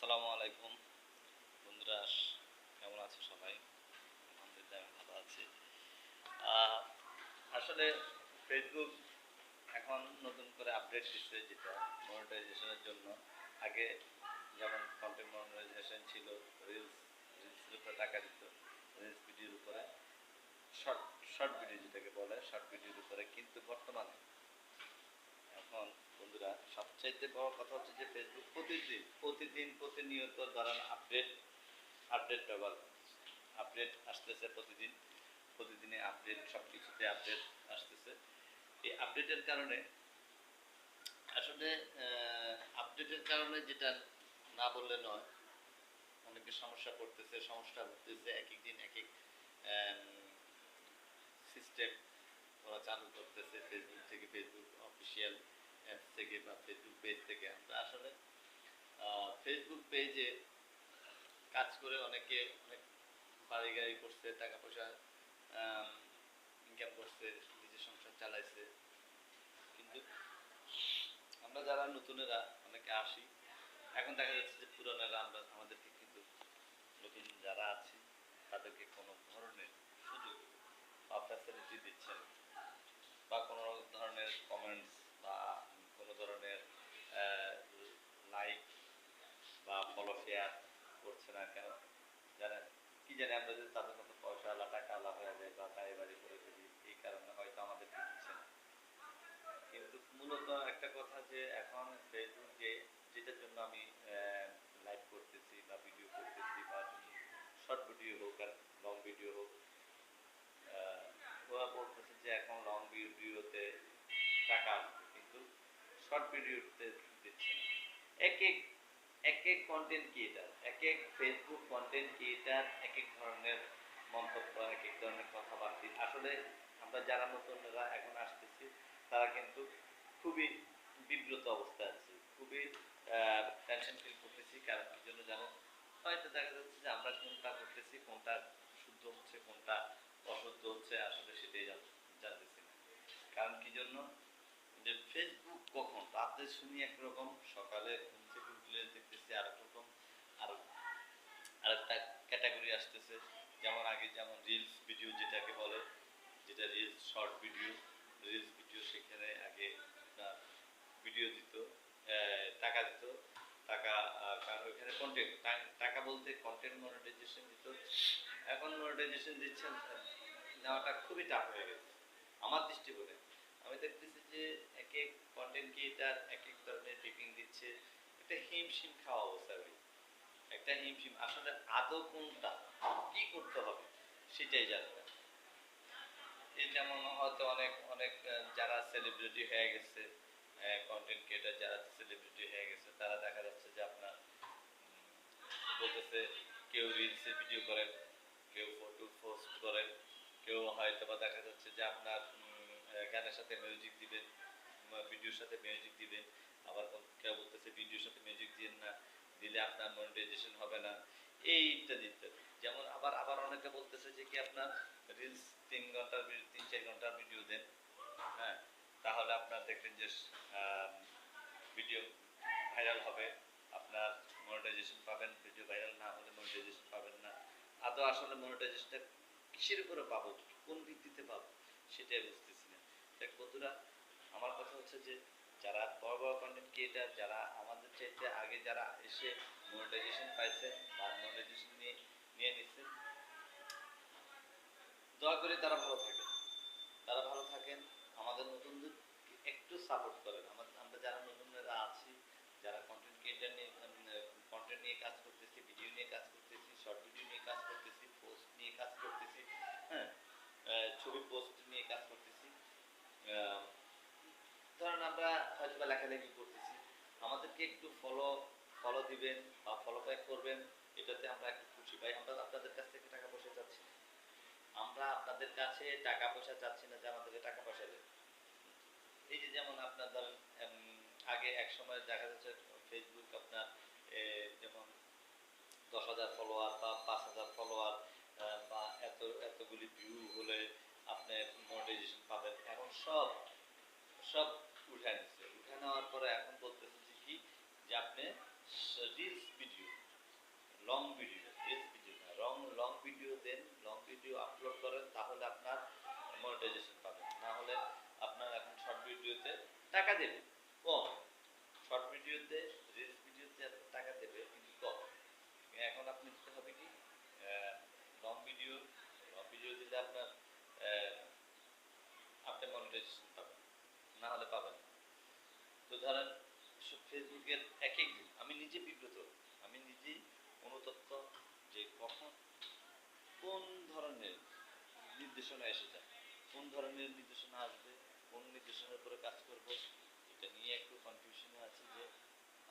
আসসালামু আলাইকুম বন্ধুরা, কেমন আছো সবাই? আলহামদুলিল্লাহ আমি ভালো আছি। আহ, আসলে ফেসবুক এখন নতুন করে আপডেট দিচ্ছে, যেটা মনিটাইজেশনের জন্য। আগে যেমন কন্টেন্ট মনিটাইজেশন ছিল, রিলসের উপরে টাকা দিত, রিলস ভিডিওর উপরে, শর্ট শর্ট ভিডিও যেটাকে বলে, শর্ট ভিডিওর উপরে। কিন্তু বর্তমানে এখন বন্ধুরা সবচাইতে বড় কথা হচ্ছে যে ফেসবুক প্রতিনিয়ত ধরেন আপডেট ব্যবহার আপডেট আসতেছে। প্রতিদিনে আপডেট, সব কিছুতে আপডেট আসতেছে। এই আপডেটের কারণে আসলে আপডেটের কারণে যেটা না বললে নয়, অনেকে সমস্যা হতেছে। এক এক দিন এক এক সিস্টেম ওরা চালু করতেছে ফেসবুক থেকে, ফেসবুক অফিসিয়াল অ্যাপস থেকে বা ফেসবুক পেজ থেকে। আমরা আসলে ফেসবুক পেজে কাজ করে অনেকে অনেক বাড়ি গাড়ি করছে, টাকা পয়সা ইনকাম করছে, নিজের সংসার চালাইছে। কিন্তু আমরা যারা নতুনেরা অনেকে আসি, এখন দেখা যাচ্ছে যে পুরানেরা আমাদেরকে কিন্তু নতুন যারা আছি তাদেরকে কোনো ধরনের সুযোগ বা ফ্যাসিলিটি দিচ্ছেন, বা কোনো ধরনের কমেন্টস বা কোনো ধরনের লাইক বা ফলো শেয়ার করছে না। কেন জানেন? কি জানি আমরা যদি তাদের মতো পয়সা আলা টাকা আলা হয়ে যায় বা গাড়ি বাড়ি করে ফেলি, এই কারণে হয়তো আমাদেরকে দিচ্ছে না। কিন্তু মূলত একটা কথা যে এখন ফেসবুক যেটার জন্য আমি লাইভ করতেছি বা ভিডিও করতেছি, বা শর্ট ভিডিও হোক আর লং ভিডিও হোক, ওরা বলতেছে যে এখন লং ভিডিওতে টাকা আসবে, কিন্তু শর্ট ভিডিওতে দিচ্ছে না। এক এক এক এক কন্টেন্ট ক্রিয়েটার, এক এক ফেসবুক কন্টেন্ট ক্রিয়েটার এক এক ধরনের মন্তব্য, এক এক ধরনের কথাবার্তা। আসলে আমরা যারা নতুনরা এখন আসতেছি তারা কিন্তু খুবই বিব্রত অবস্থায় আছি, খুবই টেনশন ফিল করতেছি। কারণ কি জন্য জানেন? হয়তো দেখা যাচ্ছে যে আমরা কোনটা করতেছি, কোনটা শুদ্ধ হচ্ছে, কোনটা অশুদ্ধ হচ্ছে, আসলে সেটাই জানতেছি না। কারণ কি জন্য? যে ফেসবুক কখন রাতে শুনি একরকম, সকালে ঘুম থেকে উঠলে দেখতেছি আরেক রকম, আর আরেকটা ক্যাটাগরি আসতেছে। যেমন আগে যেমন রিলস ভিডিও যেটাকে বলে, যেটা রিলস শর্ট ভিডিও, সেখানে আগে ভিডিও দিত, টাকা দিত, টাকা, কারণ ওইখানে কন্টেন্ট, টাকা বলতে কন্টেন্ট মনিটাইজেশন দিত। এখন মনিটাইজেশন দিচ্ছেন, নেওয়াটা খুবই টাফ হয়ে গেছে আমার দৃষ্টিকোণে। আমি দেখতেছি যে এক এক কন্টেন্ট ক্রিয়েটার এক এক ধরনের টিপিং দিচ্ছে, একটা হিমশিম খাওয়া অবস্থা ভাই, একটা হিমশিম। আসলে আদৌ কোনটা কি করতে হবে সেটাই জানে না। এই যেমন হয়তো অনেক অনেক যারা সেলিব্রিটি হয়ে গেছে, কন্টেন্ট ক্রিয়েটার যারা সেলিব্রিটি হয়ে গেছে, তারা দেখা যাচ্ছে যে আপনার বলতেছে, কেউ রিলসে ভিডিও করেন, কেউ ফটো পোস্ট করেন, কেউ হয়তো বা দেখা যাচ্ছে যে আপনার গানের সাথে মিউজিক দিবেন, ভিডিওর সাথে মিউজিক দিবেন। আবার কেউ বলতেছে ভিডিওর সাথে মিউজিক দিন না, দিলে আপনার মনিটাইজেশন হবে না, এইটা দিতে। যেমন আবার আবার অনেকে বলতেছে যে কি আপনার রিলস 3 ঘন্টার 3-4 ঘন্টার ভিডিও দেন, হ্যাঁ, তাহলে আপনার দেখবেন যে ভিডিও ভাইরাল হবে, আপনার মনিটাইজেশন পাবেন। ভিডিও ভাইরাল না হলে মনিটাইজেশন পাবেন না। আদৌ আসলে মনিটাইজেশনটা কিসের উপরে পাবো, কোন ভিত্তিতে পাবো, সেটাই বুঝতেছি না। দেখ বন্ধুরা, আমার কথা হচ্ছে যে যারা বড় বড় কন্টেন্ট ক্রিয়েটার, যারা আমাদের চাইতে আগে যারা এসে মনিটাইজেশন পাইছে বা মনিটাইজেশন নিয়ে নিচ্ছে, দয়া করে তারা ভালো থাকেন, আমাদের নতুনদের একটু সাপোর্ট করেন। আমরা যারা নতুনরা আছি, যারা কন্টেন্ট ক্রিয়েটার নিয়ে কন্টেন্ট নিয়ে কাজ করতেছি, ভিডিও নিয়ে কাজ করতেছি, শর্ট ভিডিও নিয়ে কাজ করতেছি, পোস্ট নিয়ে কাজ করতেছি, হ্যাঁ, ছবি পোস্ট নিয়ে কাজ করতেছি, ধরেন আমরা হয়তো লেখালেখি করতেছি, আমাদেরকে একটু ফলো দিবেন বা ফলো ব্যাক করবেন, এটাতে আমরা একটু খুশি পাই। আমরা আপনাদের কাছ থেকে টাকা পয়সা চাচ্ছি না, যে আমাদেরকে টাকা পয়সা দেন। এই যে যেমন আপনার ধরেন আগে এক সময় দেখা যাচ্ছে ফেসবুক আপনার যেমন 10,000 ফলোয়ার বা 5,000 ফলোয়ার বা এতগুলি ভিউ হলে আপনি মনিটাইজেশন পাবেন। এখন সব সব উঠায় নিচ্ছে, উঠায় নেওয়ার পরে এখন বলতেছে যে কি, যে আপনি reels video, long video, reels video না, লং ভিডিও দেন, লং ভিডিও আপলোড করেন, তাহলে আপনার মনিটাইজেশন পাবেন। না হলে আপনার এখন শর্ট ভিডিওতে টাকা দেবে কম, শর্ট ভিডিওতে, রিলস ভিডিওতে টাকা দেবে কিন্তু কম। এখন আপনি দিতে হবে কি, লং ভিডিও, লং ভিডিও দিলে আপনার আপনি মনিটাইজেশন পাবেন, না হলে পাবেন না। তো ধরেন ফেসবুকের এক এক দিন আমি নিজে বিব্রত, আমি নিজেই অনুতপ্ত যে কখন কোন ধরনের নির্দেশনা এসে যায়, কোন ধরনের নির্দেশনা আসবে, কোন নির্দেশনার উপরে কাজ করব, এটা নিয়ে একটু কনফিউশনে আছি যে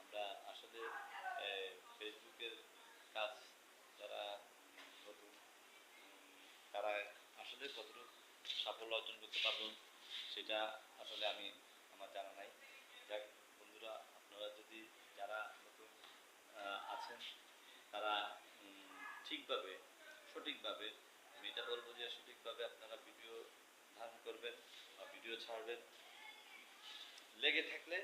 আমরা আসলে ফেসবুকের কাজ যারা নতুন, তারা আসলে কতটুকু সাফল্য অর্জন করতে পারবো সেটা আসলে আমার জানা নাই। যাক বন্ধুরা, আপনারা যদি যারা নতুন আছেন তারা ঠিকভাবে, সঠিকভাবে, আমি এটা বলবো যে সঠিকভাবে আপনারা ভিডিও ধারণ করবেন বা ভিডিও ছাড়বেন। লেগে থাকলে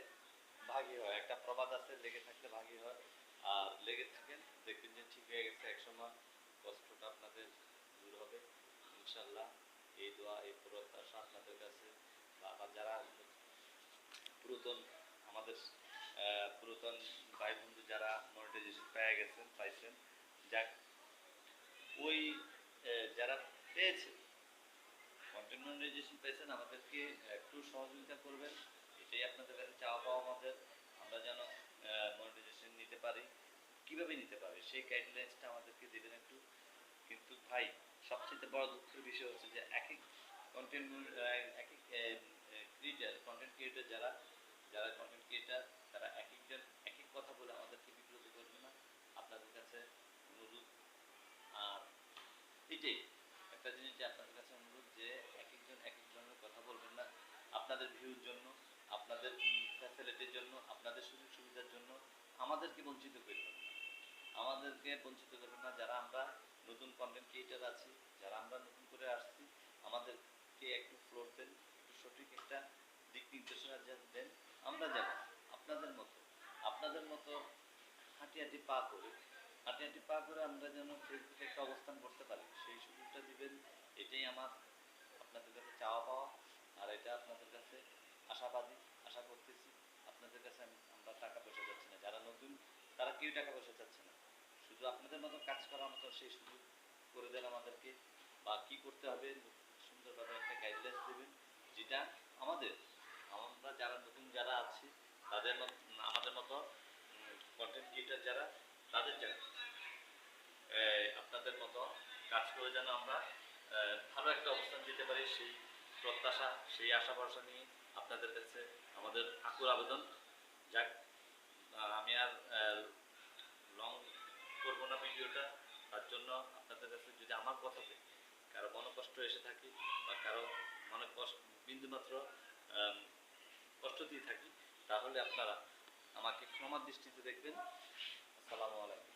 ভাগই হয়, একটা প্রবাদ আছে, লেগে থাকলে ভাগই হয়। আর লেগে থাকেন, দেখবেন যে ঠিক হয়ে গেছে, একসময় কষ্টটা আপনাদের দূর হবে ইনশাল্লাহ। এই দোয়া, এই প্রত্যাশা আপনাদের কাছে, বা আবার যারা পুরাতন, আমাদের পুরাতন ভাই বন্ধু যারা মনিটাইজেশন পেয়ে গেছেন, পাইছেন, যাক ওই যারা পেয়েছে, কন্টেন্ট মনিটাইজেশন পেয়েছেন, আমাদেরকে একটু সহযোগিতা করবেন, এটাই আপনাদের কাছে চাওয়া পাওয়া আমাদের। আমরা যেন মনিটাইজেশন নিতে পারি, কিভাবে নিতে পারি সেই গাইডলাইন্সটা আমাদেরকে দেবেন একটু। কিন্তু ভাই সবচেয়ে বড় দুঃখের বিষয় হচ্ছে যে এক এক কন্টেন্ট, এক এক ক্রিয়েটার, কন্টেন্ট ক্রিয়েটার যারা, যারা কন্টেন্ট ক্রিয়েটার, তারা এক একজন এক এক কথা বলে আমাদেরকে বিব্রত করবে না, আপনাদের কাছে অনুরোধ। আর এটাই একটা জিনিস যে আপনাদের কাছে অনুরোধ যে এক একজন এক এক ধরনের কথা বলবেন না, আপনাদের ভিউর জন্য, আপনাদের ফ্যাসিলিটির জন্য, আপনাদের সুযোগ সুবিধার জন্য আমাদেরকে বঞ্চিত করবেন না, আমাদেরকে বঞ্চিত করবেন না। যারা আমরা নতুন কন্টেন্ট ক্রিয়েটার আছি, যারা আমরা নতুন করে আসছি, আমাদেরকে একটু ফ্লোর দেন, একটু সঠিক একটা দিক নির্দেশনা দেন। আমরা যেন আপনাদের মতো হাঁটি হাঁটি পা করে, হাঁটি হাঁটি পা করে আমরা যেন ফেসবুকে একটা অবস্থান করতে পারি, সেই সুযোগটা দিবেন। এটাই আমার আপনাদের কাছে চাওয়া পাওয়া। আর এটা আপনাদের কাছে আশাবাদী, আশা করতেছি আপনাদের কাছে আমরা টাকা পয়সা চাচ্ছি না, যারা নতুন তারা কেউ টাকা পয়সা চাচ্ছে না, শুধু আপনাদের মতো কাজ করার মতো সেই সুযোগ করে দেন আমাদেরকে, বা কি করতে হবে সুন্দরভাবে একটা গাইডলাইন্স দেবেন, যেটা আমাদের, আমরা যারা নতুন যারা আছি তাদের আমাদের মতো কন্টেন্ট ক্রিয়েটার যারা, তাদের যেন আপনাদের মতো কাজ করে যেন আমরা ভালো একটা অবস্থান দিতে পারি, সেই প্রত্যাশা, সেই আশা ভরসা নিয়ে আপনাদের কাছে আমাদের আকুল আবেদন। যাক, আমি আর লং করবো না ভিডিওটা, তার জন্য আপনাদের কাছে যদি আমার কথাতে কারো মনে কষ্ট এসে থাকি, বা কারো মনে কষ্ট বিন্দুমাত্র কষ্ট দিয়ে থাকি, তাহলে আপনারা আমাকে ক্ষমার দৃষ্টিতে দেখবেন। আসসালামু আলাইকুম।